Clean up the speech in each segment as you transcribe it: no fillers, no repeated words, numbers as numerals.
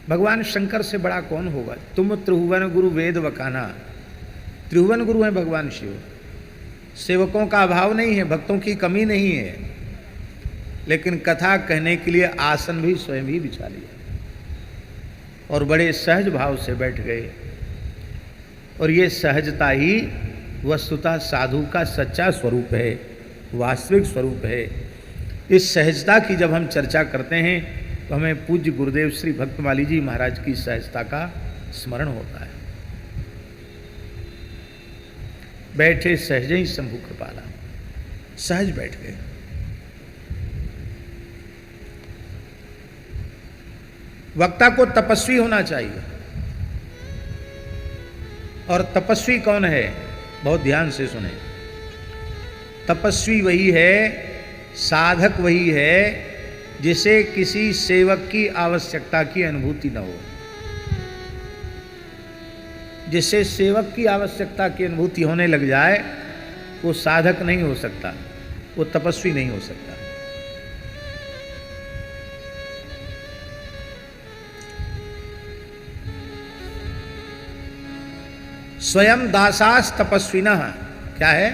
भगवान शंकर से बड़ा कौन होगा? तुम त्रिभुवन गुरु वेद वकाना, त्रिभुवन गुरु हैं भगवान शिव। सेवकों का अभाव नहीं है, भक्तों की कमी नहीं है, लेकिन कथा कहने के लिए आसन भी स्वयं ही बिछा लिया और बड़े सहज भाव से बैठ गए। और ये सहजता ही वस्तुतः साधु का सच्चा स्वरूप है, वास्तविक स्वरूप है। इस सहजता की जब हम चर्चा करते हैं तो हमें पूज्य गुरुदेव श्री भक्तमाली जी महाराज की सहजता का स्मरण होता है। बैठे सहज ही शंभु कृपाला, सहज बैठ गए। वक्ता को तपस्वी होना चाहिए। और तपस्वी कौन है? बहुत ध्यान से सुने। तपस्वी वही है, साधक वही है जिसे किसी सेवक की आवश्यकता की अनुभूति न हो। जिसे सेवक की आवश्यकता की अनुभूति होने लग जाए वो साधक नहीं हो सकता, वो तपस्वी नहीं हो सकता। स्वयं दासास तपस्विनः, क्या है?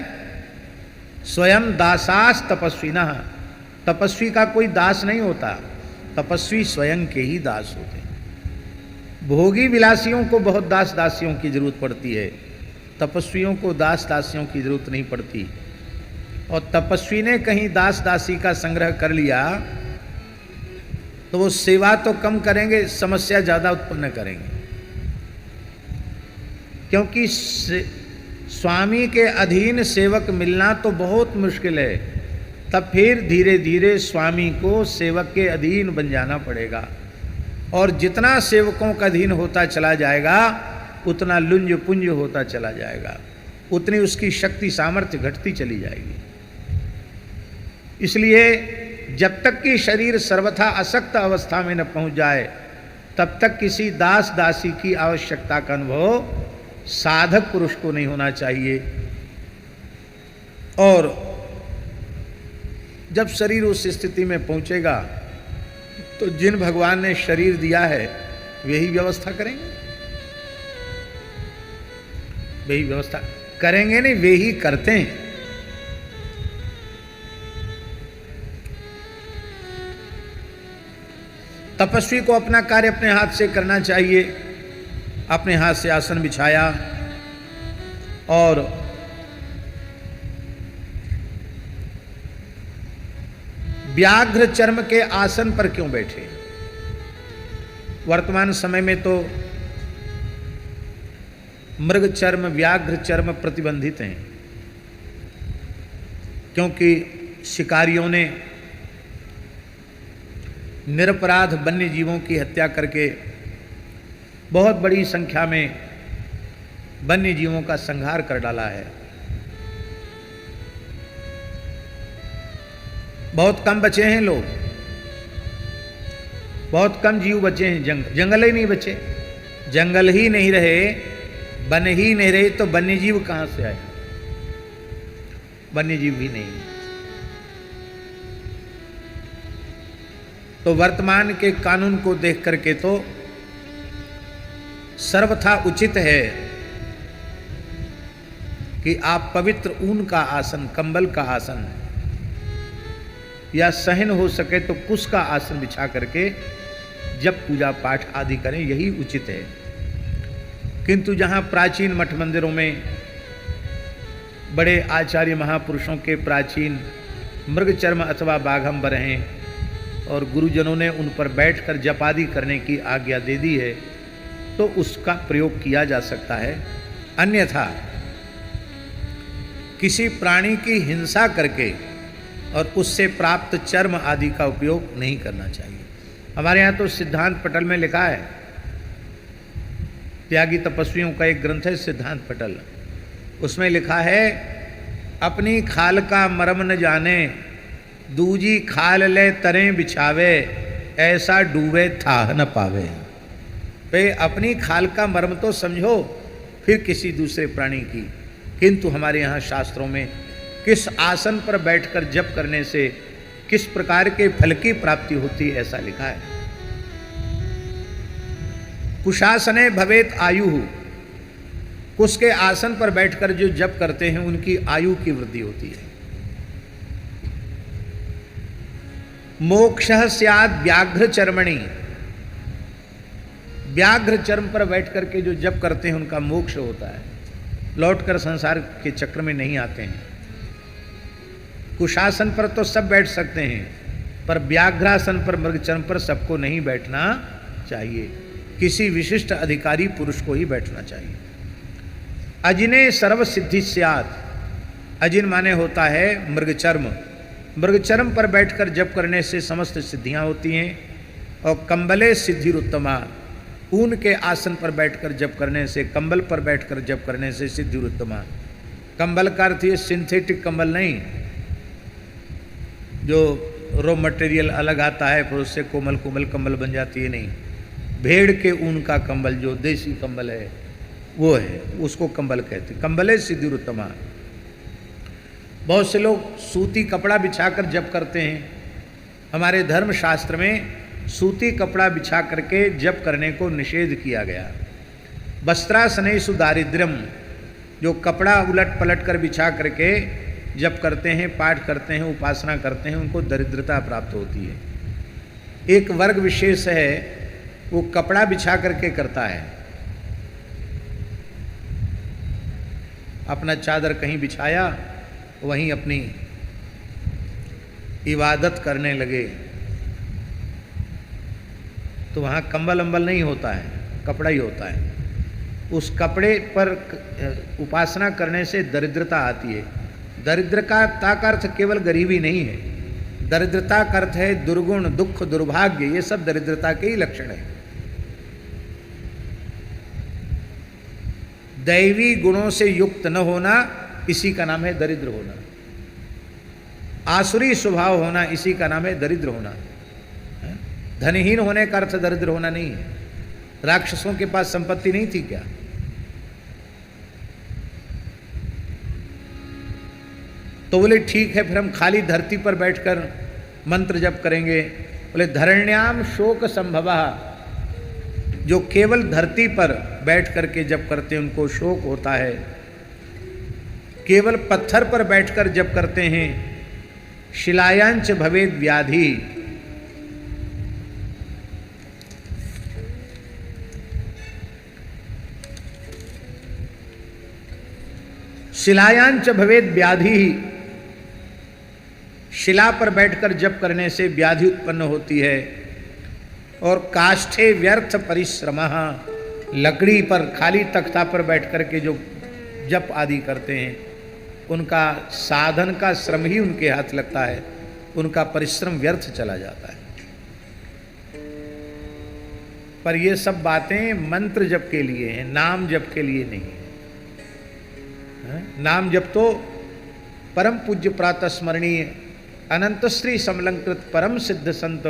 स्वयं दासास तपस्विनः। तपस्वी का कोई दास नहीं होता, तपस्वी स्वयं के ही दास होते हैं। भोगी विलासियों को बहुत दास दासियों की जरूरत पड़ती है, तपस्वियों को दास दासियों की जरूरत नहीं पड़ती। और तपस्वी ने कहीं दास दासी का संग्रह कर लिया तो वो सेवा तो कम करेंगे, समस्या ज़्यादा उत्पन्न करेंगे। क्योंकि स्वामी के अधीन सेवक मिलना तो बहुत मुश्किल है, तब फिर धीरे धीरे स्वामी को सेवक के अधीन बन जाना पड़ेगा। और जितना सेवकों का अधीन होता चला जाएगा उतना लुंज पुंज होता चला जाएगा, उतनी उसकी शक्ति सामर्थ्य घटती चली जाएगी। इसलिए जब तक कि शरीर सर्वथा असक्त अवस्था में न पहुंच जाए तब तक किसी दास दासी की आवश्यकता का अनुभव साधक पुरुष को नहीं होना चाहिए। और जब शरीर उस स्थिति में पहुंचेगा तो जिन भगवान ने शरीर दिया है वही व्यवस्था करेंगे, वही व्यवस्था करेंगे, नहीं वे ही करते हैं। तपस्वी को अपना कार्य अपने हाथ से करना चाहिए। अपने हाथ से आसन बिछाया और व्याघ्र चर्म के आसन पर क्यों बैठे? वर्तमान समय में तो मृग चर्म, व्याघ्र चर्म प्रतिबंधित हैं, क्योंकि शिकारियों ने निरपराध वन्य जीवों की हत्या करके बहुत बड़ी संख्या में वन्य जीवों का संहार कर डाला है। बहुत कम बचे हैं लोग, बहुत कम जीव बचे हैं। जंगल ही नहीं बचे, जंगल ही नहीं रहे, वन ही नहीं रहे तो वन्य जीव कहां से आए? वन्य जीव भी नहीं। तो वर्तमान के कानून को देख करके तो सर्वथा उचित है कि आप पवित्र ऊन का आसन, कंबल का आसन या सहन हो सके तो कुश का आसन बिछा करके जब पूजा पाठ आदि करें, यही उचित है। किंतु जहाँ प्राचीन मठ मंदिरों में बड़े आचार्य महापुरुषों के प्राचीन मृगचर्म अथवा बाघंबर हैं और गुरुजनों ने उन पर बैठकर जप आदि करने की आज्ञा दे दी है तो उसका प्रयोग किया जा सकता है। अन्यथा किसी प्राणी की हिंसा करके और उससे प्राप्त चर्म आदि का उपयोग नहीं करना चाहिए। हमारे यहाँ तो सिद्धांत पटल में लिखा है, त्यागी तपस्वियों का एक ग्रंथ है सिद्धांत पटल, उसमें लिखा है अपनी खाल का मरम न जाने, दूजी खाल ले तरें बिछावे, ऐसा डूबे थाह न पावे। पे अपनी खाल का मर्म तो समझो, फिर किसी दूसरे प्राणी की। किंतु हमारे यहाँ शास्त्रों में किस आसन पर बैठकर जप करने से किस प्रकार के फल की प्राप्ति होती है ऐसा लिखा है। कुशासने भवेत आयु, कुश के आसन पर बैठकर जो जप करते हैं उनकी आयु की वृद्धि होती है। मोक्षः स्यात् व्याघ्र चर्मणि, व्याघ्र चर्म पर बैठ करके जो जप करते हैं उनका मोक्ष होता है, लौटकर संसार के चक्र में नहीं आते हैं। कुशासन पर तो सब बैठ सकते हैं, पर व्याघ्रासन पर, मृगचर्म पर सबको नहीं बैठना चाहिए, किसी विशिष्ट अधिकारी पुरुष को ही बैठना चाहिए। अजिने सर्व सिद्धि स्यात्, अजिन माने होता है मृगचर्म, मृगचर्म पर बैठकर जप करने से समस्त सिद्धियां होती हैं। और कंबले सिद्धिरुत्तमा, ऊन के आसन पर बैठकर जप करने से, कंबल पर बैठकर जप करने से सिद्धिरुत्तमा। कंबल का अर्थ ये सिंथेटिक कंबल नहीं, जो रॉ मटेरियल अलग आता है फिर उससे कोमल कोमल कंबल बन जाती है, नहीं, भेड़ के ऊन का कंबल जो देसी कंबल है वो है, उसको कंबल कहते हैं। कंबले सिद्धिरुत्तमा। बहुत से लोग सूती कपड़ा बिछाकर जप करते हैं। हमारे धर्म शास्त्र में सूती कपड़ा बिछा करके जप करने को निषेध किया गया। वस्त्रासनेषु दारिद्र्यम, जो कपड़ा उलट पलट कर बिछा करके जप करते हैं, पाठ करते हैं, उपासना करते हैं, उनको दरिद्रता प्राप्त होती है। एक वर्ग विशेष है, वो कपड़ा बिछा करके करता है, अपना चादर कहीं बिछाया, वहीं अपनी इबादत करने लगे, तो वहाँ कंबल अंबल नहीं होता है, कपड़ा ही होता है। उस कपड़े पर उपासना करने से दरिद्रता आती है। दरिद्रता का अर्थ केवल गरीबी नहीं है, दरिद्रता का अर्थ है दुर्गुण, दुख, दुर्भाग्य, ये सब दरिद्रता के ही लक्षण है। दैवी गुणों से युक्त न होना, इसी का नाम है दरिद्र होना। आसुरी स्वभाव होना, इसी का नाम है दरिद्र होना। धनहीन होने का अर्थ दरिद्र होना नहीं है। राक्षसों के पास संपत्ति नहीं थी क्या? तो बोले ठीक है, फिर हम खाली धरती पर बैठकर मंत्र जप करेंगे। बोले धरण्याम शोक संभवः, जो केवल धरती पर बैठ करके जप करते हैं उनको शोक होता है। केवल पत्थर पर बैठकर जप करते हैं, शिलायांच भवेद व्याधि, शिलायांच भवेद व्याधि, शिला पर बैठकर जप करने से व्याधि उत्पन्न होती है। और काष्ठे व्यर्थ परिश्रमः, लकड़ी पर, खाली तख्ता पर बैठ कर के जो जप आदि करते हैं उनका साधन का श्रम ही उनके हाथ लगता है, उनका परिश्रम व्यर्थ चला जाता है। पर ये सब बातें मंत्र जप के लिए हैं, नाम जप के लिए नहीं है। नाम जप तो परम पूज्य प्रातः स्मरणीय अनंत श्री समलंकृत परम सिद्ध संत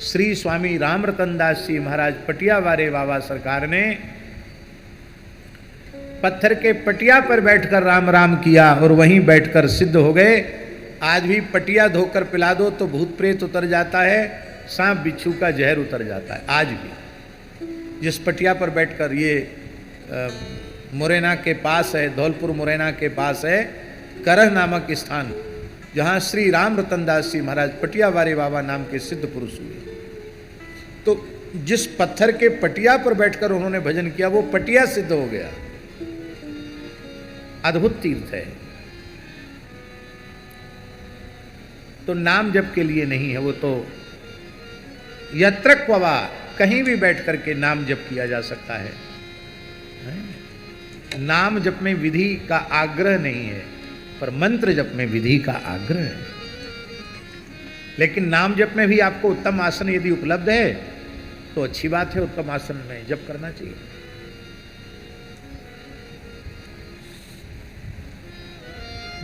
श्री स्वामी राम रतन दास जी महाराज पटिया वाले बाबा सरकार ने पत्थर के पटिया पर बैठकर राम राम किया और वहीं बैठकर सिद्ध हो गए। आज भी पटिया धोकर पिला दो तो भूत प्रेत उतर जाता है, सांप बिच्छू का जहर उतर जाता है। आज भी जिस पटिया पर बैठकर, ये मुरैना के पास है, धौलपुर मुरैना के पास है करह नामक स्थान, जहाँ श्री राम रतन दास जी महाराज पटिया वाले बाबा नाम के सिद्ध पुरुष हुए। तो जिस पत्थर के पटिया पर बैठकर उन्होंने भजन किया वो पटिया सिद्ध हो गया। अद्भुत तीर्थ है। तो नाम जप के लिए नहीं है, वो तो यत्र क्ववा, कहीं भी बैठ करके नाम जप किया जा सकता है। नाम जप में विधि का आग्रह नहीं है, पर मंत्र जप में विधि का आग्रह है। लेकिन नाम जप में भी आपको उत्तम आसन यदि उपलब्ध है तो अच्छी बात है, उत्तम आसन में जप करना चाहिए।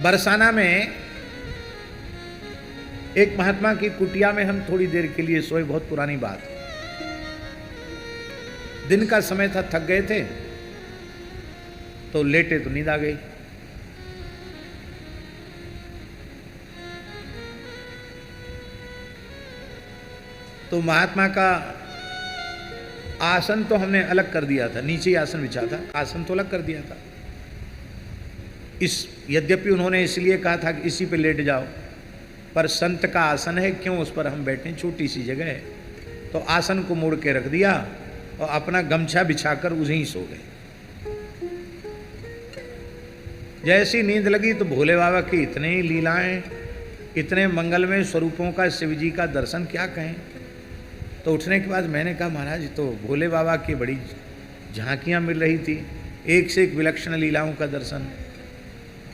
बरसाना में एक महात्मा की कुटिया में हम थोड़ी देर के लिए सोए, बहुत पुरानी बात। दिन का समय था, थक गए थे तो लेटे तो नींद आ गई। तो महात्मा का आसन तो हमने अलग कर दिया था, नीचे ही आसन बिछा था, आसन तो अलग कर दिया था। यद्यपि उन्होंने इसलिए कहा था कि इसी पे लेट जाओ, पर संत का आसन है, क्यों उस पर हम बैठें, छोटी सी जगह है। तो आसन को मोड़ के रख दिया और अपना गमछा बिछाकर उसी ही सो गए। जैसी नींद लगी तो भोले बाबा की इतने ही लीलाएं, इतने मंगलमय स्वरूपों का, शिव जी का दर्शन क्या कहें। तो उठने के बाद मैंने कहा महाराज, तो भोले बाबा की बड़ी झांकियां मिल रही थी, एक से एक विलक्षण लीलाओं का दर्शन।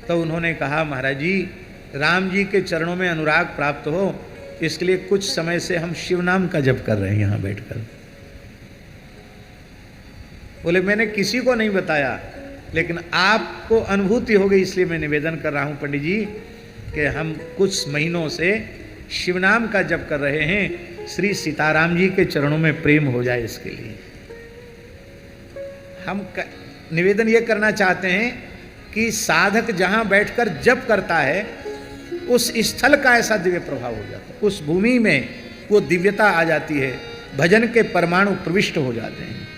तो उन्होंने कहा महाराज जी, राम जी के चरणों में अनुराग प्राप्त हो, इसके लिए कुछ समय से हम शिव नाम का जप कर रहे हैं यहाँ बैठकर। बोले मैंने किसी को नहीं बताया, लेकिन आपको अनुभूति हो गई, इसलिए मैं निवेदन कर रहा हूँ पंडित जी कि हम कुछ महीनों से शिव नाम का जप कर रहे हैं, श्री सीताराम जी के चरणों में प्रेम हो जाए, इसके लिए हम निवेदन ये करना चाहते हैं कि साधक जहाँ बैठकर जप करता है उस स्थल का ऐसा दिव्य प्रभाव हो जाता है, उस भूमि में वो दिव्यता आ जाती है, भजन के परमाणु प्रविष्ट हो जाते हैं।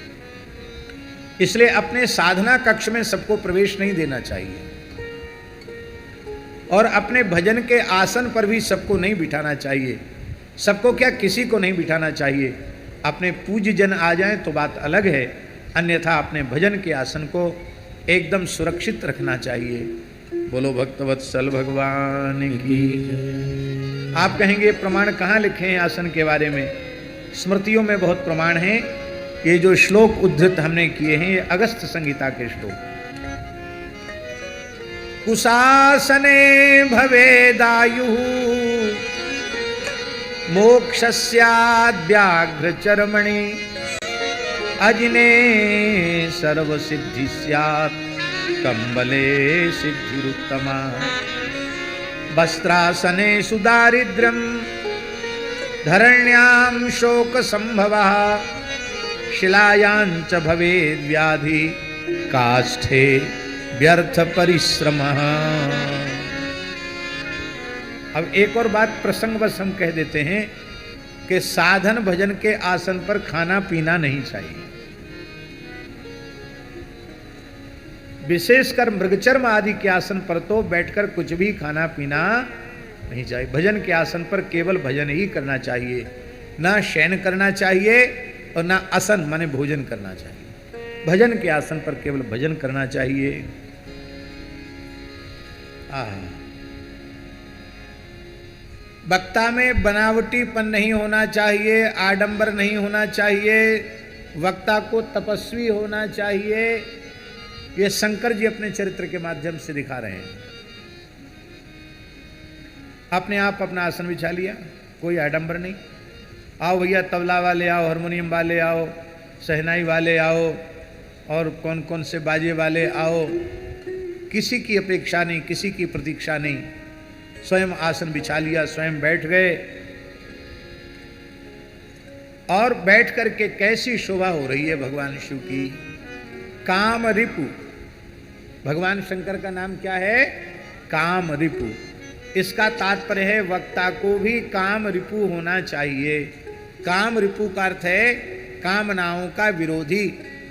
इसलिए अपने साधना कक्ष में सबको प्रवेश नहीं देना चाहिए, और अपने भजन के आसन पर भी सबको नहीं बिठाना चाहिए। सबको क्या, किसी को नहीं बिठाना चाहिए। अपने पूज्य जन आ जाएं तो बात अलग है, अन्यथा अपने भजन के आसन को एकदम सुरक्षित रखना चाहिए। बोलो भक्तवत्सल भगवान की। आप कहेंगे प्रमाण कहाँ लिखे हैं आसन के बारे में? स्मृतियों में बहुत प्रमाण हैं। ये जो श्लोक उद्धृत हमने किए हैं, ये अगस्त्य संहिता के श्लोक। कुशासने भवेदायु मोक्षस्याद्व्याघ्र चरमणि अजिने सर्व सिद्धि स्यात् कंबले सिद्धिरुत्तमा वस्त्रासने सुदारिद्र्यं धरण्यां शोक संभवः शिलायां च भवेद् व्याधि काष्ठे व्यर्थ परिश्रमः। अब एक और बात प्रसंगवश हम कह देते हैं कि साधन भजन के आसन पर खाना पीना नहीं चाहिए। विशेषकर मृगचर्म आदि के आसन पर तो बैठकर कुछ भी खाना पीना नहीं चाहिए। भजन के आसन पर केवल भजन ही करना चाहिए, ना शयन करना चाहिए और ना आसन माने भोजन करना चाहिए। भजन के आसन पर केवल भजन करना चाहिए। वक्ता में बनावटीपन नहीं होना चाहिए, आडंबर नहीं होना चाहिए, वक्ता को तपस्वी होना चाहिए। ये शंकर जी अपने चरित्र के माध्यम से दिखा रहे हैं। अपने आप अपना आसन बिछा लिया, कोई आडंबर नहीं। आओ भैया तबला वाले आओ, हारमोनियम वाले आओ, शहनाई वाले आओ, और कौन कौन से बाजे वाले आओ, किसी की अपेक्षा नहीं, किसी की प्रतीक्षा नहीं। स्वयं आसन बिछा लिया, स्वयं बैठ गए, और बैठ करके कैसी शोभा हो रही है भगवान शिव की। काम रिपु, भगवान शंकर का नाम क्या है? काम रिपु। इसका तात्पर्य है वक्ता को भी काम रिपु होना चाहिए। काम रिपु का अर्थ है कामनाओं का विरोधी,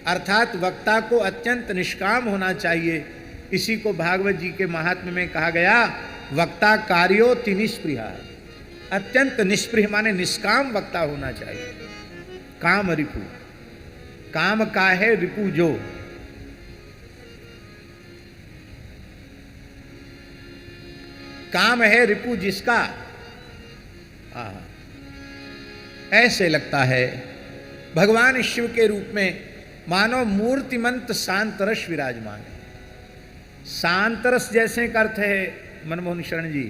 अर्थात वक्ता को अत्यंत निष्काम होना चाहिए। इसी को भागवत जी के महात्म्य में कहा गया, वक्ता कार्योति निष्पृहा। अत्यंत निष्पृह माने निष्काम वक्ता होना चाहिए। काम रिपु, काम का है रिपु जो। काम है रिपु जिसका, ऐसे लगता है भगवान शिव के रूप में मानो मूर्तिमंत शांतरस विराजमान है। शांतरस जैसे का अर्थ है मनमोहन शरण जी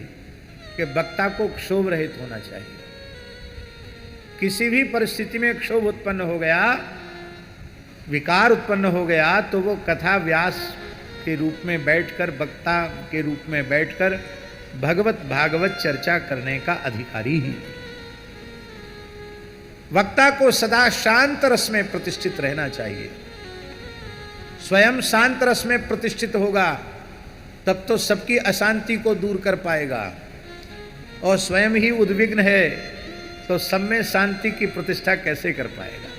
कि वक्ता को क्षोभ रहित होना चाहिए। किसी भी परिस्थिति में क्षोभ उत्पन्न हो गया, विकार उत्पन्न हो गया, तो वो कथा व्यास के रूप में बैठकर, वक्ता के रूप में बैठकर भगवत भागवत चर्चा करने का अधिकारी ही। वक्ता को सदा शांत रस में प्रतिष्ठित रहना चाहिए। स्वयं शांत रस में प्रतिष्ठित होगा तब तो सबकी अशांति को दूर कर पाएगा, और स्वयं ही उद्विग्न है तो सब में शांति की प्रतिष्ठा कैसे कर पाएगा।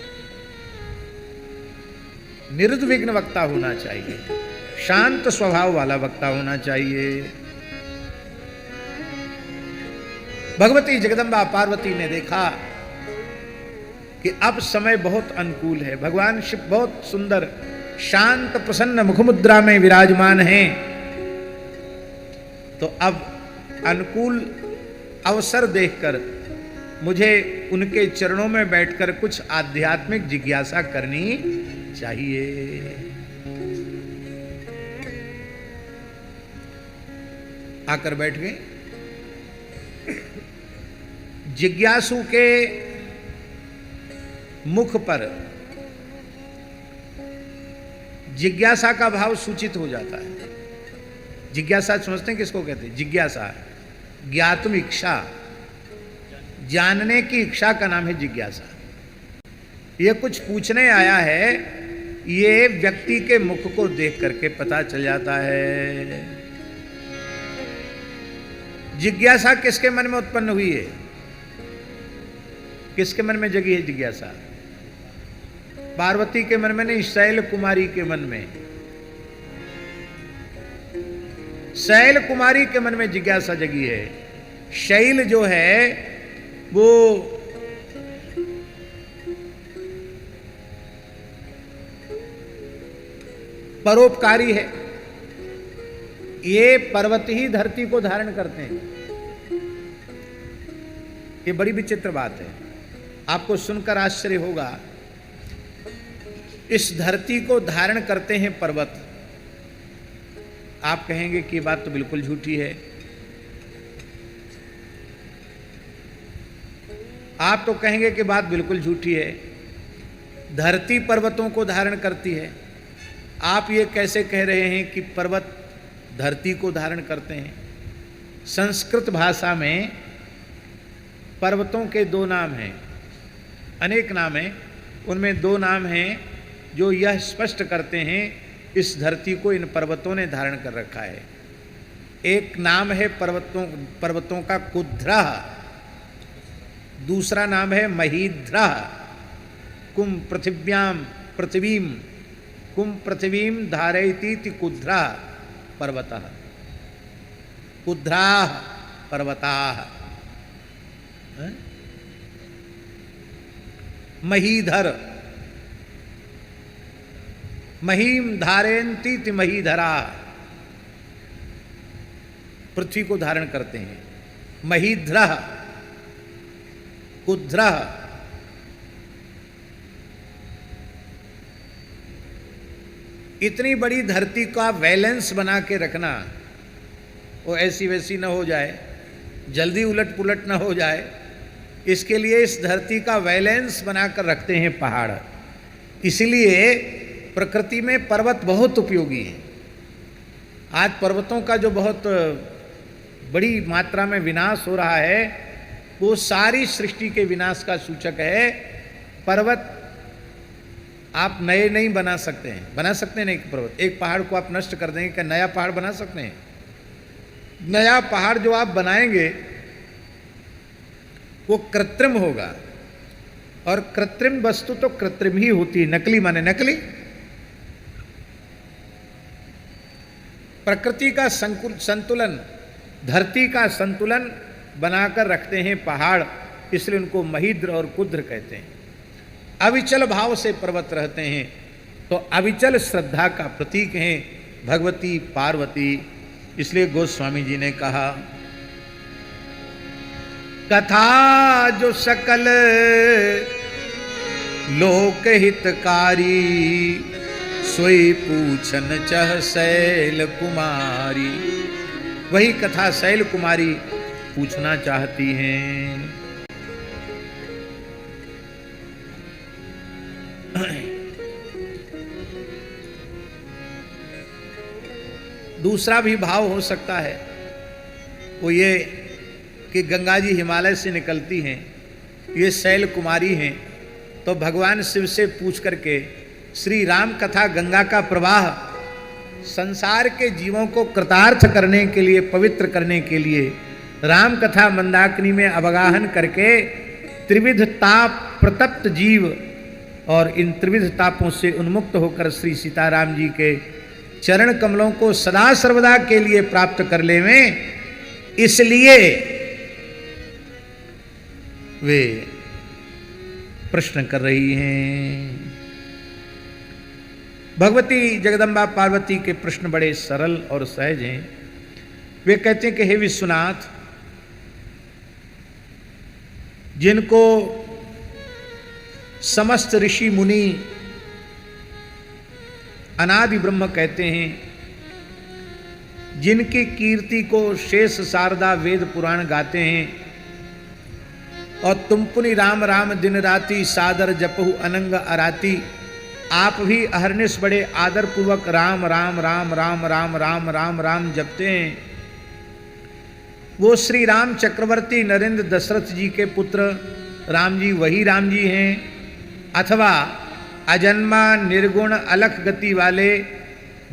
निर्विघ्न वक्ता होना चाहिए, शांत स्वभाव वाला वक्ता होना चाहिए। भगवती जगदम्बा पार्वती ने देखा कि अब समय बहुत अनुकूल है, भगवान शिव बहुत सुंदर शांत प्रसन्न मुखमुद्रा में विराजमान हैं, तो अब अनुकूल अवसर देखकर मुझे उनके चरणों में बैठकर कुछ आध्यात्मिक जिज्ञासा करनी चाहिए। आकर बैठ गए। जिज्ञासु के मुख पर जिज्ञासा का भाव सूचित हो जाता है। जिज्ञासा समझते हैं किसको कहते हैं? जिज्ञासा, ज्ञातुम इच्छा, जानने की इच्छा का नाम है जिज्ञासा। ये कुछ पूछने आया है, ये व्यक्ति के मुख को देख करके पता चल जाता है। जिज्ञासा किसके मन में उत्पन्न हुई है? किसके मन में जगी है जिज्ञासा? पार्वती के मन में नहीं, शैल कुमारी के मन में। शैल कुमारी के मन में जिज्ञासा जगी है। शैल जो है वो परोपकारी है। ये पर्वत ही धरती को धारण करते हैं। ये बड़ी विचित्र बात है, आपको सुनकर आश्चर्य होगा। इस धरती को धारण करते हैं पर्वत। आप कहेंगे कि बात तो बिल्कुल झूठी है। आप तो कहेंगे कि बात बिल्कुल झूठी है, धरती पर्वतों को धारण करती है। आप ये कैसे कह रहे हैं कि पर्वत धरती को धारण करते हैं? संस्कृत भाषा में पर्वतों के दो नाम हैं, अनेक नाम हैं, उनमें दो नाम हैं जो यह स्पष्ट करते हैं इस धरती को इन पर्वतों ने धारण कर रखा है। एक नाम है पर्वतों का कुद्रह, दूसरा नाम है महीध्रः। कुम पृथिवीम कुम पृथिवीम धारयतीति कुद्रः पर्वतः, कुद्राः पर्वताः। महीधर, महीम धारयन्तीति महीधरा, पृथ्वी को धारण करते हैं। महीध्रः, कुद्रः। इतनी बड़ी धरती का बैलेंस बना के रखना, वो ऐसी वैसी न हो जाए, जल्दी उलट पुलट न हो जाए, इसके लिए इस धरती का बैलेंस बनाकर रखते हैं पहाड़। इसलिए प्रकृति में पर्वत बहुत उपयोगी है। आज पर्वतों का जो बहुत बड़ी मात्रा में विनाश हो रहा है, वो सारी सृष्टि के विनाश का सूचक है। पर्वत आप नए नहीं बना सकते हैं, बना सकते हैं नहीं पर्वत। एक पहाड़ को आप नष्ट कर देंगे, क्या नया पहाड़ बना सकते हैं? नया पहाड़ जो आप बनाएंगे वो कृत्रिम होगा, और कृत्रिम वस्तु तो कृत्रिम ही होती है। नकली माने नकली। प्रकृति का संतुलन, धरती का संतुलन बनाकर रखते हैं पहाड़, इसलिए उनको महीद्र और कुद्र कहते हैं। अविचल भाव से पर्वत रहते हैं, तो अविचल श्रद्धा का प्रतीक हैं भगवती पार्वती। इसलिए गोस्वामी जी ने कहा, कथा जो सकल लोक हितकारी, सोई पूछन चह शैल कुमारी। वही कथा शैल कुमारी पूछना चाहती हैं। दूसरा भी भाव हो सकता है, वो ये कि गंगा जी हिमालय से निकलती हैं, ये शैल कुमारी हैं, तो भगवान शिव से पूछ करके श्री राम कथा गंगा का प्रवाह संसार के जीवों को कृतार्थ करने के लिए, पवित्र करने के लिए राम कथा मंदाकिनी में अवगाहन करके त्रिविध ताप प्रतप्त जीव और इन त्रिविध तापों से उन्मुक्त होकर श्री सीताराम जी के चरण कमलों को सदा सर्वदा के लिए प्राप्त कर लेवें, इसलिए वे प्रश्न कर रही हैं। भगवती जगदम्बा पार्वती के प्रश्न बड़े सरल और सहज हैं। वे कहते हैं कि हे विश्वनाथ, जिनको समस्त ऋषि मुनि अनादि ब्रह्म कहते हैं, जिनकी कीर्ति को शेष शारदा वेद पुराण गाते हैं, और तुम पुनि राम राम दिन राति सादर जपहु अनंग अराती, आप भी अहरनिश बड़े आदर पूर्वक राम राम राम राम राम राम राम राम जपते हैं। वो श्री राम चक्रवर्ती नरेंद्र दशरथ जी के पुत्र राम जी वही राम जी हैं, अथवा अजन्मा निर्गुण अलख गति वाले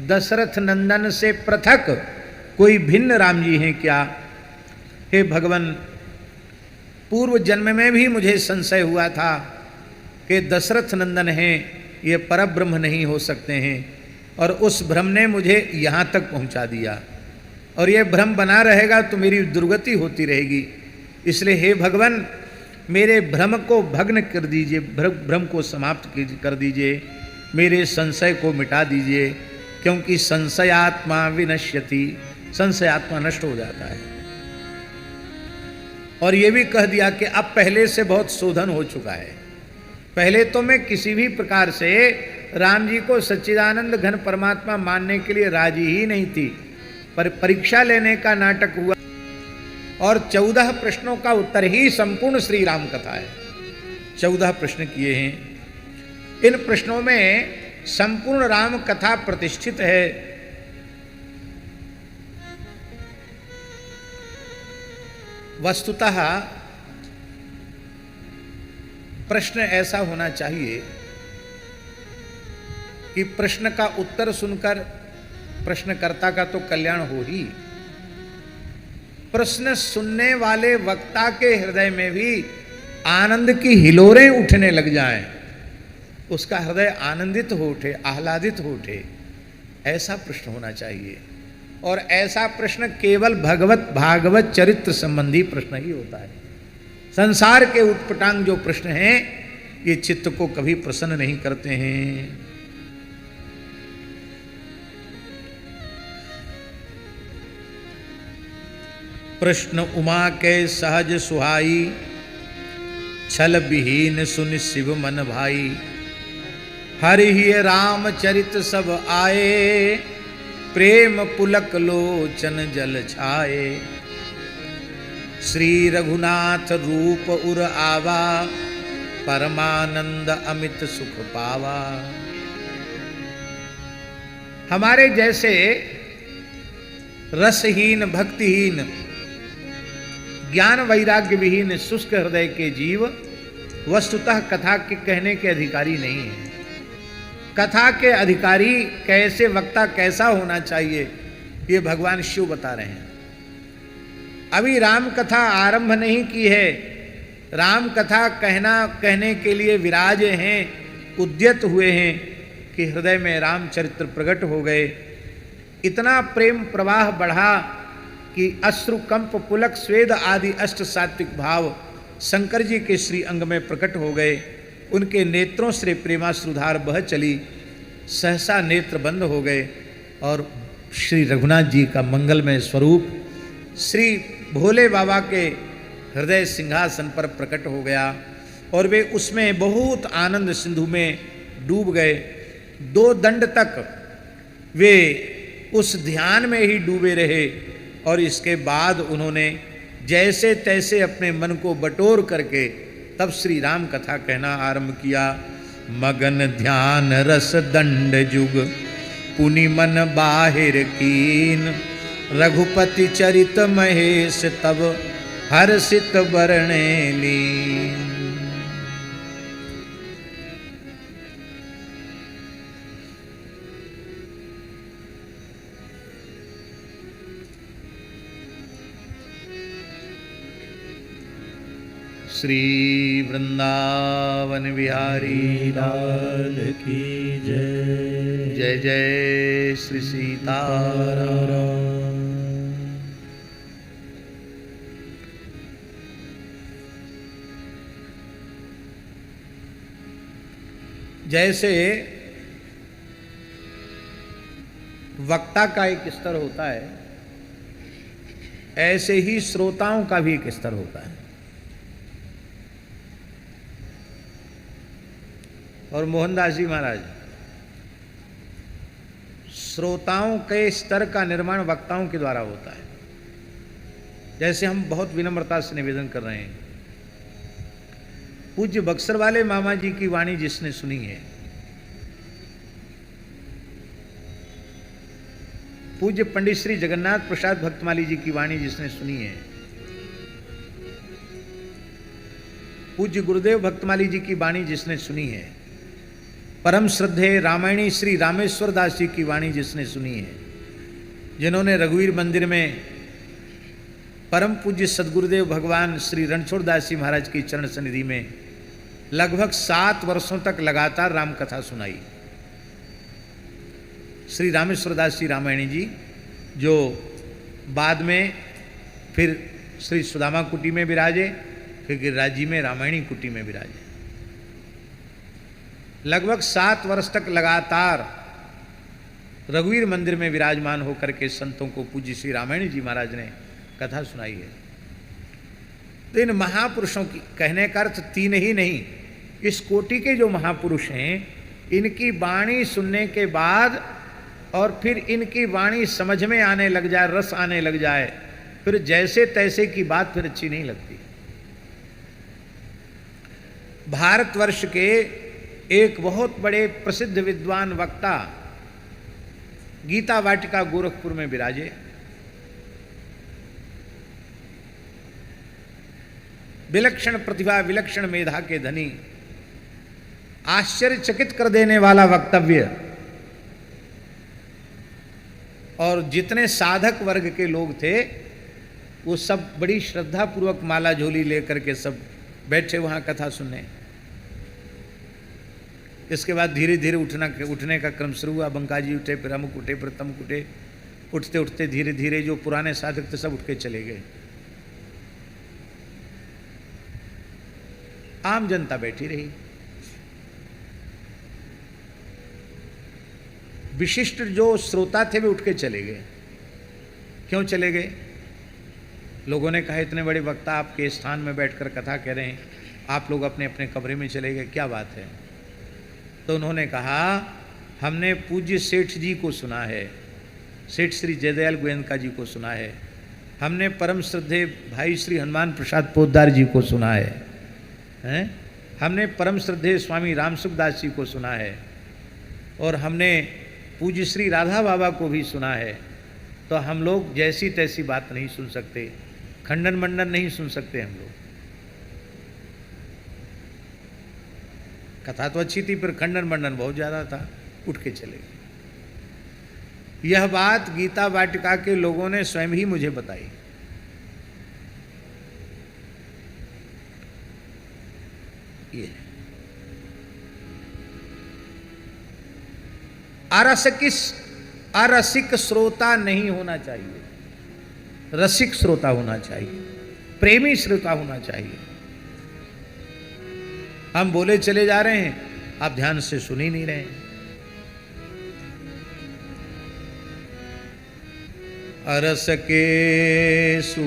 दशरथ नंदन से पृथक कोई भिन्न राम जी हैं क्या? हे भगवान, पूर्व जन्म में भी मुझे संशय हुआ था कि दशरथ नंदन हैं, ये परब्रह्म नहीं हो सकते हैं, और उस भ्रम ने मुझे यहाँ तक पहुँचा दिया, और ये भ्रम बना रहेगा तो मेरी दुर्गति होती रहेगी। इसलिए हे भगवान, मेरे भ्रम को भग्न कर दीजिए, भ्रम को समाप्त कर दीजिए, मेरे संशय को मिटा दीजिए, क्योंकि संशयात्मा विनश्यति, संशयात्मा नष्ट हो जाता है। और ये भी कह दिया कि अब पहले से बहुत शोधन हो चुका है। पहले तो मैं किसी भी प्रकार से राम जी को सच्चिदानंद घन परमात्मा मानने के लिए राजी ही नहीं थी, पर परीक्षा लेने का नाटक हुआ और 14 प्रश्नों का उत्तर ही संपूर्ण श्री राम कथा है। 14 प्रश्न किए हैं। इन प्रश्नों में संपूर्ण राम कथा प्रतिष्ठित है। वस्तुतः प्रश्न ऐसा होना चाहिए कि प्रश्न का उत्तर सुनकर प्रश्नकर्ता का तो कल्याण हो ही, प्रश्न सुनने वाले वक्ता के हृदय में भी आनंद की हिलोरें उठने लग जाएं, उसका हृदय आनंदित हो उठे, आह्लादित हो उठे, ऐसा प्रश्न होना चाहिए। और ऐसा प्रश्न केवल भागवत चरित्र संबंधी प्रश्न ही होता है। संसार के उत्पटांग जो प्रश्न हैं, ये चित्त को कभी प्रसन्न नहीं करते हैं। प्रश्न उमा के सहज सुहाई, छल विहीन सुनि शिव मन भाई, हरि ही राम चरित सब आए, प्रेम पुलक लोचन जल छाए, श्री रघुनाथ रूप उर आवा, परमानंद अमित सुख पावा। हमारे जैसे रसहीन, भक्तिहीन, ज्ञान वैराग्य विहीन शुष्क हृदय के जीव वस्तुतः कथा के कहने के अधिकारी नहीं है। कथा के अधिकारी कैसे, वक्ता कैसा होना चाहिए, ये भगवान शिव बता रहे हैं। अभी राम कथा आरंभ नहीं की है, राम कथा कहने के लिए विराजे हैं, उद्यत हुए हैं कि हृदय में रामचरित्र प्रकट हो गए। इतना प्रेम प्रवाह बढ़ा कि अश्रु, कंप, पुलक, स्वेद आदि अष्ट सात्विक भाव शंकर जी के श्री अंग में प्रकट हो गए। उनके नेत्रों से प्रेमाश्रुधार बह चली, सहसा नेत्र बंद हो गए और श्री रघुनाथ जी का मंगलमय स्वरूप श्री भोले बाबा के हृदय सिंहासन पर प्रकट हो गया और वे उसमें बहुत आनंद सिंधु में डूब गए। 2 दंड तक वे उस ध्यान में ही डूबे रहे और इसके बाद उन्होंने जैसे तैसे अपने मन को बटोर करके तब श्री राम कथा कहना आरंभ किया। मगन ध्यान रस दंड जुग, पुनि मन बाहिर कीन, रघुपति चरित महेश तब हर्षित बरणे लीन। श्री वृंदावन बिहारी लाल की जय। जय जय श्री सीताराम। जैसे वक्ता का एक स्तर होता है, ऐसे ही श्रोताओं का भी एक स्तर होता है। और मोहनदास जी महाराज श्रोताओं के स्तर का निर्माण वक्ताओं के द्वारा होता है। जैसे हम बहुत विनम्रता से निवेदन कर रहे हैं, पूज्य बक्सर वाले मामा जी की वाणी जिसने सुनी है, पूज्य पंडित श्री जगन्नाथ प्रसाद भक्तमाली जी की वाणी जिसने सुनी है, पूज्य गुरुदेव भक्तमाली जी की वाणी जिसने सुनी है, परम श्रद्धेय रामायणी श्री रामेश्वर दास जी की वाणी जिसने सुनी है, जिन्होंने रघुवीर मंदिर में परम पूज्य सदगुरुदेव भगवान श्री रणछोड़ दास जी महाराज की चरण सन्निधि में लगभग 7 वर्षों तक लगातार राम कथा सुनाई। श्री रामेश्वर दास जी रामायणी जी, जो बाद में फिर श्री सुदामा कुटी में विराजे, फिर गिरिराज जी में रामायणी कुटी में विराजे। लगभग 7 वर्ष तक लगातार रघुवीर मंदिर में विराजमान होकर के संतों को पूज्य श्री रामायणी जी महाराज ने कथा सुनाई है। तो इन महापुरुषों की कहने का अर्थ 3 ही नहीं, इस कोटि के जो महापुरुष हैं, इनकी वाणी सुनने के बाद और फिर इनकी वाणी समझ में आने लग जाए, रस आने लग जाए, फिर जैसे तैसे की बात फिर अच्छी नहीं लगती। भारतवर्ष के एक बहुत बड़े प्रसिद्ध विद्वान वक्ता गीता वाटिका गोरखपुर में विराजे। विलक्षण प्रतिभा, विलक्षण मेधा के धनी, आश्चर्यचकित कर देने वाला वक्तव्य, और जितने साधक वर्ग के लोग थे वो सब बड़ी श्रद्धा पूर्वक माला झोली लेकर के सब बैठे वहां कथा सुनने। इसके बाद धीरे धीरे उठने का क्रम शुरू हुआ। बंकाजी उठे, फिर अमुक उठे, फिर तमुक उठे। उठते उठते धीरे धीरे जो पुराने साधक थे सब उठ के चले गए। आम जनता बैठी रही। विशिष्ट जो श्रोता थे वे उठ के चले गए। क्यों चले गए? लोगों ने कहा इतने बड़े वक्ता आपके स्थान में बैठकर कथा कह रहे हैं, आप लोग अपने अपने कमरे में चले गए, क्या बात है? तो उन्होंने कहा हमने पूज्य सेठ जी को सुना है, सेठ श्री जयदयाल गोयनका जी को सुना है, हमने परम श्रद्धेय भाई श्री हनुमान प्रसाद पोद्दार जी को सुना है, हमने परम श्रद्धेय स्वामी रामसुखदास जी को सुना है, और हमने पूज्य श्री राधा बाबा को भी सुना है। तो हम लोग जैसी तैसी बात नहीं सुन सकते, खंडन मंडन नहीं सुन सकते। हम लोग कथा तो अच्छी थी, पर खंडन मंडन बहुत ज़्यादा था, उठ के चले गए। यह बात गीता वाटिका के लोगों ने स्वयं ही मुझे बताई। ये अरसिक श्रोता नहीं होना चाहिए, रसिक श्रोता होना चाहिए, प्रेमी श्रोता होना चाहिए। हम बोले चले जा रहे हैं, आप ध्यान से सुन ही नहीं रहे हैं। अरसकेषु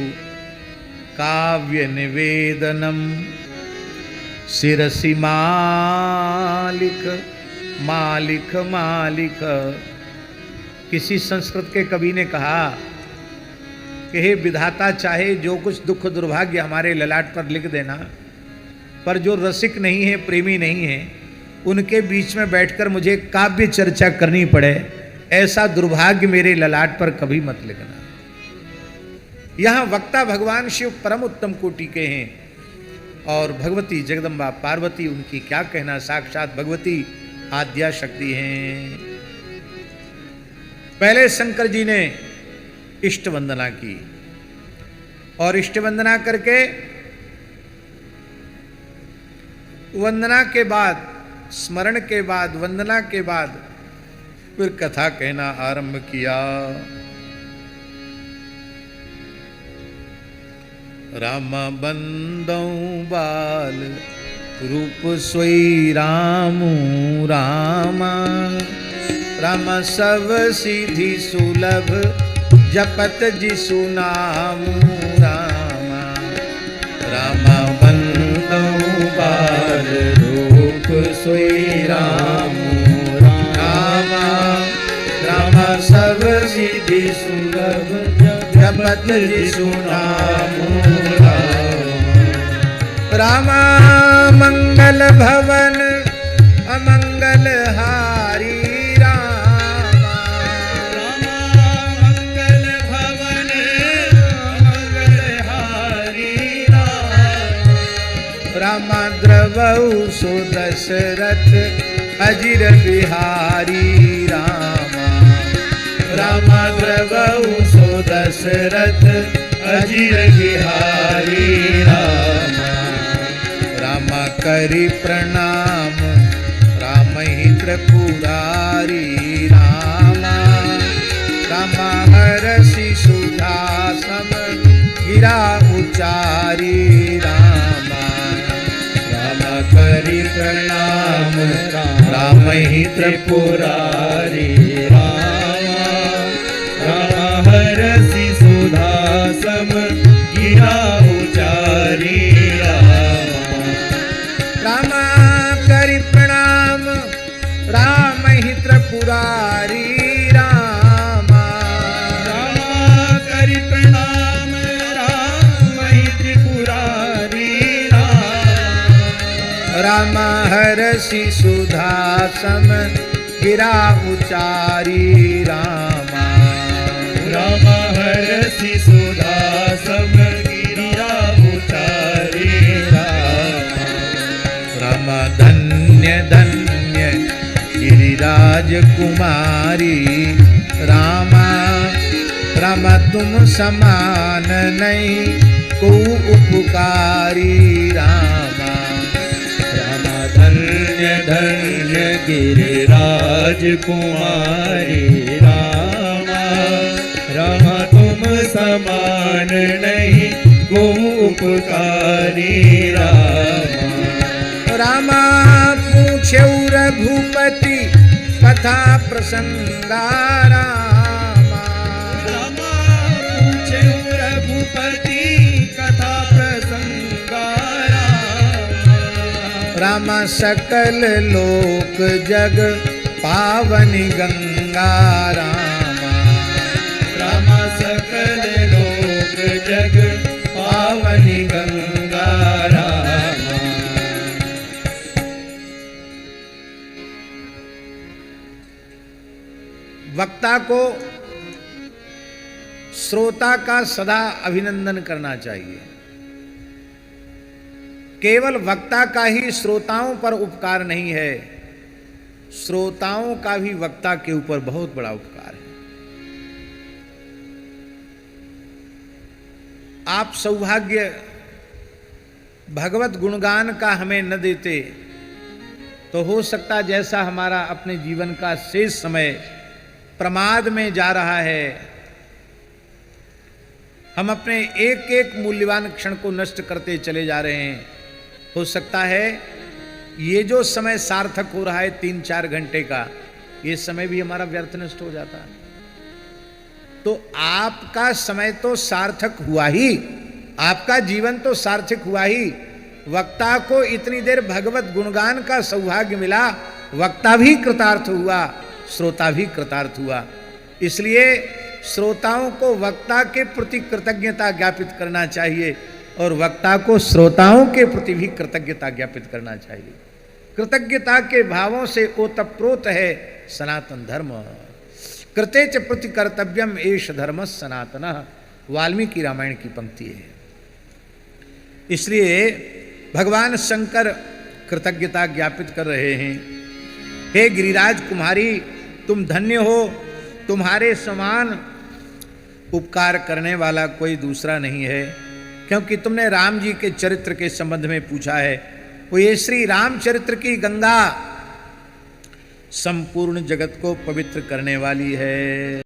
काव्य निवेदनम शिरसि मालिक मालिक मालिक। किसी संस्कृत के कवि ने कहा कि हे विधाता, चाहे जो कुछ दुख दुर्भाग्य हमारे ललाट पर लिख देना, पर जो रसिक नहीं है, प्रेमी नहीं है, उनके बीच में बैठकर मुझे काव्य चर्चा करनी पड़े, ऐसा दुर्भाग्य मेरे ललाट पर कभी मत लिखना। यहाँ वक्ता भगवान शिव परम उत्तम कोटि के हैं, और भगवती जगदम्बा पार्वती, उनकी क्या कहना, साक्षात भगवती आद्या शक्ति हैं। पहले शंकर जी ने इष्ट वंदना की, और इष्ट वंदना करके वंदना के बाद, स्मरण के बाद, वंदना के बाद फिर कथा कहना आरंभ किया। राम बंदौ बाल रूप सोई रामू रामा, राम सब सिद्धि सुलभ जपत जिसु नामू रामा। राम बंदौ बाल रूप सोई रामू रामा, राम सब सिद्धि सुलभ जपत जिसु नामू रामा। मंगल भवन अमंगल हारी रामा, रामा मंगल भवन अमंगल हारी रामा। रामा द्रवहु सो दशरथ अजिर बिहारी रामा, रामा द्रवहु सो दशरथ अजिर बिहारी रामा। रामा करि प्रणाम राम ही त्रिपुरारी रामा, रामा हरषि सुधा सम गिरा उचारी रामा। रामा करि प्रणाम राम ही त्रिपुरारी रामा, रामा हरषि सुधा सम गिरा उचारी रामा। रामा करि प्रणाम राम ही त्रिपुरारी रामा, रामा करि प्रणाम राम ही त्रिपुरारी रामा। रामा हरषि सुधा सम गिरा उचारी रामा, रामा हरषि सुधा सम गिरा उचारी रामा। रामा धन्य धन्य गिरिराज कुमारी रामा, रामा तुम समान नहीं को उपकारी रामा। रामा धन्य धन्य गिरिराज कुमारी रामा, रामा तुम समान नहीं को उपकारी रामा। रामा पूछे रघुपति कथा प्रसंगा रामा, रामा पूछे रघुपति कथा प्रसंगा रामा। रामा सकल लोक जग पावनी गंगा रामा, रामा सकल लोक जग पावनी गंगा रामा। वक्ता को श्रोता का सदा अभिनंदन करना चाहिए। केवल वक्ता का ही श्रोताओं पर उपकार नहीं है, श्रोताओं का भी वक्ता के ऊपर बहुत बड़ा उपकार है। आप सौभाग्य भगवत गुणगान का हमें न देते तो हो सकता जैसा हमारा अपने जीवन का शेष समय प्रमाद में जा रहा है, हम अपने एक एक मूल्यवान क्षण को नष्ट करते चले जा रहे हैं। हो सकता है ये जो समय सार्थक हो रहा है 3-4 घंटे का, ये समय भी हमारा व्यर्थ नष्ट हो जाता है। तो आपका समय तो सार्थक हुआ ही, आपका जीवन तो सार्थक हुआ ही। वक्ता को इतनी देर भगवत गुणगान का सौभाग्य मिला, वक्ता भी कृतार्थ हुआ, श्रोता भी कृतार्थ हुआ। इसलिए श्रोताओं को वक्ता के प्रति कृतज्ञता ज्ञापित करना चाहिए और वक्ता को श्रोताओं के प्रति भी कृतज्ञता ज्ञापित करना चाहिए। कृतज्ञता के भावों से ओतप्रोत है सनातन धर्म। कृते च प्रति कर्तव्यम एष धर्म सनातन, वाल्मीकि रामायण की पंक्ति है। इसलिए भगवान शंकर कृतज्ञता ज्ञापित कर रहे हैं। हे गिरिराज कुमारी, तुम धन्य हो, तुम्हारे समान उपकार करने वाला कोई दूसरा नहीं है। क्योंकि तुमने राम जी के चरित्र के संबंध में पूछा है, वो ये श्री रामचरित्र की गंगा संपूर्ण जगत को पवित्र करने वाली है।